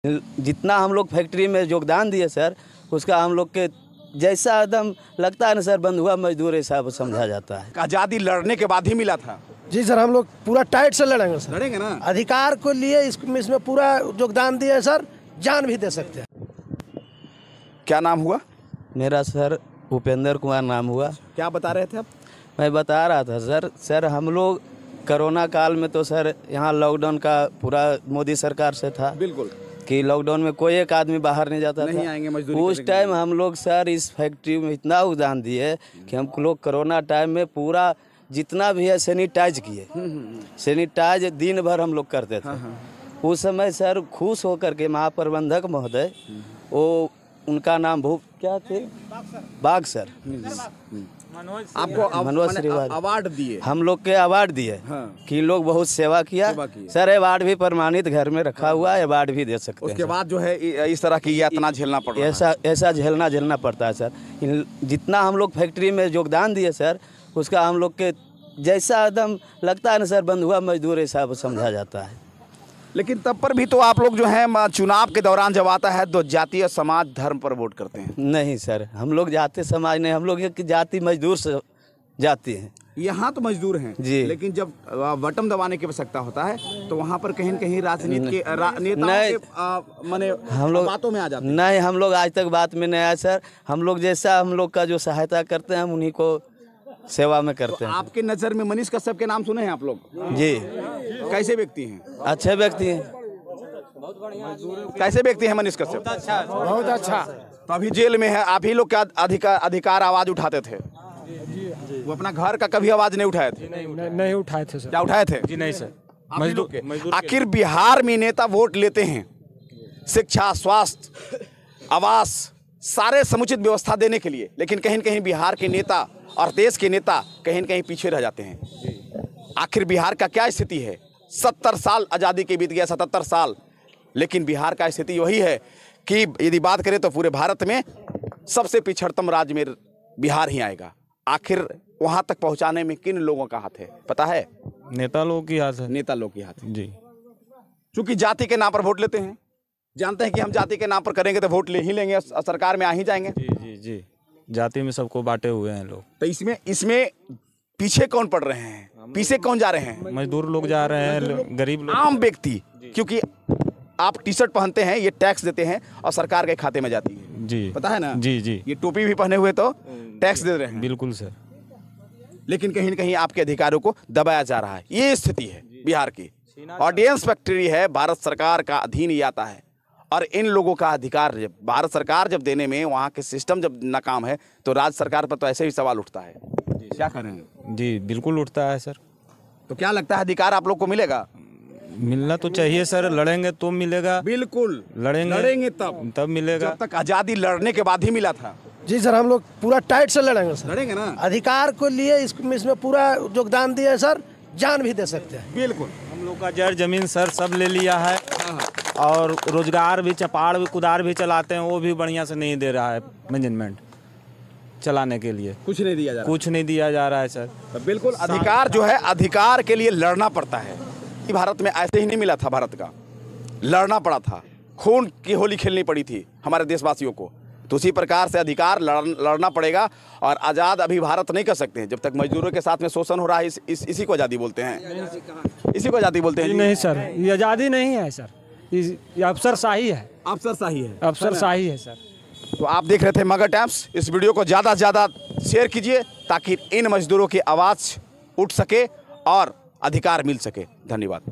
जितना हम लोग फैक्ट्री में योगदान दिए सर, उसका हम लोग के जैसा एकदम लगता है ना सर, बंधुआ मजदूर ऐसा समझा जाता है। आज़ादी लड़ने के बाद ही मिला था। जी सर, हम लोग पूरा टाइट से लड़ेंगे सर। लड़ेंगे ना। अधिकार को लिए इसमें पूरा योगदान दिए सर, जान भी दे सकते हैं। क्या नाम हुआ? मेरा सर उपेंद्र कुमार नाम हुआ। क्या बता रहे थे आप? मैं बता रहा था सर हम लोग कोरोना काल में तो सर यहाँ लॉकडाउन का पूरा मोदी सरकार से था। बिल्कुल कि लॉकडाउन में कोई एक आदमी बाहर नहीं जाता नहीं था। आएंगे मजदूरी उस टाइम हम लोग सर इस फैक्ट्री में इतना योगदान दिए कि हम लोग कोरोना टाइम में पूरा जितना भी है सैनिटाइज किए। सैनिटाइज दिन भर हम लोग करते थे। उस समय सर खुश होकर के महाप्रबंधक महोदय, वो उनका नाम क्या थे, बाग सर, आपको मनोज श्रीवास्तव अवार्ड दिए। हम लोग के अवार्ड दिए कि लोग बहुत सेवा किया। सर अवार्ड भी प्रमाणित घर में रखा हुआ है, अवार्ड भी दे सकते हैं। उसके बाद जो है इस तरह की यातना झेलना पड़ रहा है। ऐसा झेलना पड़ता है सर। जितना हम लोग फैक्ट्री में योगदान दिए सर, उसका हम लोग के जैसा एकदम लगता है ना सर, बंधुआ मजदूर ऐसा समझा जाता है। लेकिन तब पर भी तो आप लोग जो है चुनाव के दौरान जब आता है तो जातीय समाज धर्म पर वोट करते हैं। नहीं सर, हम लोग जाति समाज नहीं, हम लोग एक जाति मजदूर से जाती हैं। यहाँ तो मजदूर हैं जी, लेकिन जब बटन दबाने की आवश्यकता होता है तो वहाँ पर कहीं न कहीं राजनीति के नेताओं के माने हम लोग बातों में आ जाते हैं। नहीं, हम लोग आज तक बात में नहीं आए सर। हम लोग जैसा हम लोग का जो सहायता करते हैं हम उन्हीं को सेवा में करते हैं। आपके नज़र में मनीष कश्यप के नाम सुने हैं आप लोग? जी। कैसे व्यक्ति हैं? अच्छे व्यक्ति हैं। कैसे व्यक्ति हैं मनीष कश्यप? बहुत अच्छा। तो अभी जेल में है, आप ही लोग क्या अधिकार आवाज उठाते थे? वो अपना घर का कभी आवाज नहीं उठाए थे? नहीं उठाए थे सर। क्या उठाए थे? जी नहीं सर। मजदूर के। आखिर बिहार में नेता वोट लेते हैं शिक्षा, स्वास्थ्य, आवास, सारे समुचित व्यवस्था देने के लिए, लेकिन कहीं न कहीं बिहार के नेता और देश के नेता कहीं न कहीं पीछे रह जाते हैं। आखिर बिहार का क्या स्थिति है? 70 साल आज़ादी के बीत गया, 77 साल, लेकिन बिहार का स्थिति वही है कि यदि बात करें तो पूरे भारत में सबसे पिछड़तम राज्य में बिहार ही आएगा। आखिर वहाँ तक पहुँचाने में किन लोगों का हाथ है पता है? नेता लोग की हाथ है। नेता लोग की हाथ है जी। क्योंकि जाति के नाम पर वोट लेते हैं, जानते हैं कि हम जाति के नाम पर करेंगे तो वोट ले ही लेंगे, सरकार में आ ही जाएंगे। जी जी जी, जाति में सबको बांटे हुए हैं लोग। तो इसमें पीछे कौन पड़ रहे हैं? पीछे कौन जा रहे हैं? मजदूर लोग जा रहे हैं, गरीब लोग, आम व्यक्ति। क्योंकि आप टी शर्ट पहनते हैं, ये टैक्स देते हैं और सरकार के खाते में जाती है। जी पता है ना? जी जी। ये टोपी भी पहने हुए तो टैक्स दे रहे हैं। बिल्कुल सर। लेकिन कहीं न कहीं आपके अधिकारों को दबाया जा रहा है। ये स्थिति है बिहार की। ऑर्डिनेंस फैक्ट्री है, भारत सरकार का अधीन ही आता है, और इन लोगों का अधिकार भारत सरकार जब देने में, वहाँ के सिस्टम जब नाकाम है तो राज्य सरकार पर तो ऐसे ही सवाल उठता है। क्या करें? जी बिल्कुल उठता है सर। तो क्या लगता है अधिकार आप लोग को मिलेगा? मिलना तो चाहिए सर, लड़ेंगे तो मिलेगा। बिल्कुल लड़ेंगे तब मिलेगा। जब तक आज़ादी लड़ने के बाद ही मिला था। जी सर, हम लोग पूरा टाइट से लड़ेंगे सर। लड़ेंगे ना। अधिकार को लिए इसमें पूरा योगदान दिए सर, जान भी दे सकते हैं। बिल्कुल। हम लोग का जड़ जमीन सर सब ले लिया है, और रोजगार भी, चपाड़ भी, कुदार भी चलाते हैं, वो भी बढ़िया से नहीं दे रहा है मैनेजमेंट चलाने के लिए। कुछ नहीं दिया जा रहा। कुछ नहीं दिया जा रहा है सर। तो बिल्कुल अधिकार जो है, अधिकार के लिए लड़ना पड़ता है। भारत में ऐसे ही नहीं मिला था, भारत का लड़ना पड़ा था, खून की होली खेलनी पड़ी थी हमारे देशवासियों को। तो उसी प्रकार से अधिकार लड़ना पड़ेगा, और आज़ाद अभी भारत नहीं कर सकते हैं जब तक मजदूरों के साथ में शोषण हो रहा है। इसी को आज़ादी बोलते हैं, इसी को आज़ादी बोलते हैं। नहीं सर, ये आज़ादी नहीं है सर, ये अफसरशाही है। अफसरशाही है, अफसरशाही है सर। तो आप देख रहे थे मगध टाइम्स। इस वीडियो को ज़्यादा से ज़्यादा शेयर कीजिए ताकि इन मजदूरों की आवाज़ उठ सके और अधिकार मिल सके। धन्यवाद।